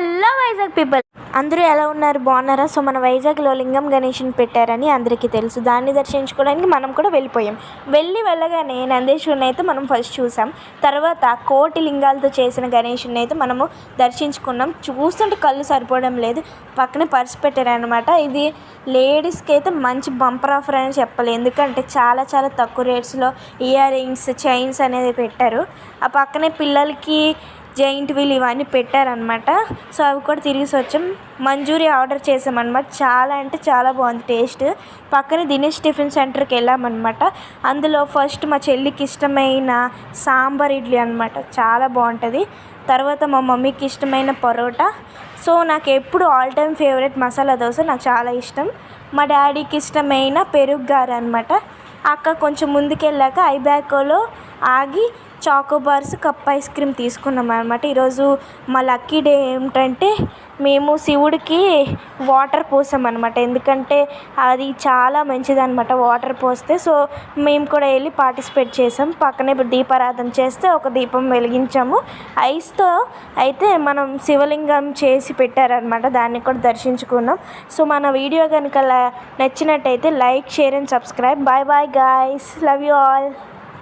Hello Vizag people, అందరూ ఎలా ఉన్నారు? బాగున్నారా? సో మన వైజాగ్లో లింగం గణేష్ని పెట్టారని అందరికీ తెలుసు. దాన్ని దర్శించుకోవడానికి మనం కూడా వెళ్ళగానే నందీశ్వరుని అయితే మనం ఫస్ట్ చూసాం. తర్వాత కోటి లింగాలతో చేసిన గణేషుని అయితే మనము దర్శించుకున్నాం. చూస్తుంటే కళ్ళు సరిపోవడం లేదు. పక్కనే పర్స్ పెట్టారనమాట. ఇది లేడీస్కి అయితే మంచి బంపర్ ఆఫర్ అని చెప్పాలి. ఎందుకంటే చాలా చాలా తక్కువ రేట్స్లో ఇయర్ రింగ్స్, చైన్స్ అనేది పెట్టారు. ఆ పక్కనే పిల్లలకి జైంట్ వీల్ ఇవన్నీ పెట్టారనమాట. సో అవి కూడా తిరిగి వచ్చాం. మంచూరి ఆర్డర్ చేసామన్నమాట. చాలా అంటే చాలా బాగుంది టేస్ట్. పక్కనే దినేష్ టిఫిన్ సెంటర్కి వెళ్ళామన్నమాట. అందులో ఫస్ట్ మా చెల్లికి ఇష్టమైన సాంబార్ ఇడ్లీ అనమాట, చాలా బాగుంటుంది. తర్వాత మా మమ్మీకి ఇష్టమైన పరోటా. సో నాకు ఎప్పుడు all time favourite masala dosa, నాకు చాలా ఇష్టం. మా డాడీకి ఇష్టమైన పెరుగు గారె అనమాట. అక్క కొంచెం ముందుకెళ్ళాక ఐబ్యాకోలో ఆగి చాకోబార్స్, కప్ ఐస్ క్రీమ్ తీసుకున్నాం అనమాట. ఈరోజు మా లక్కీ డే ఏమిటంటే మేము శివుడికి వాటర్ పోసాం అనమాట. ఎందుకంటే అది చాలా మంచిదన్నమాట వాటర్ పోస్తే. సో మేము కూడా వెళ్ళి పార్టిసిపేట్ చేసాం. పక్కనే దీపారాధన చేస్తే ఒక దీపం వెలిగించాము. ఐస్తో అయితే మనం శివలింగం చేసి పెట్టారనమాట. దాన్ని కూడా దర్శించుకున్నాం. సో మన వీడియో కనుక నచ్చినట్టయితే like, share and subscribe. Bye bye guys, love you all.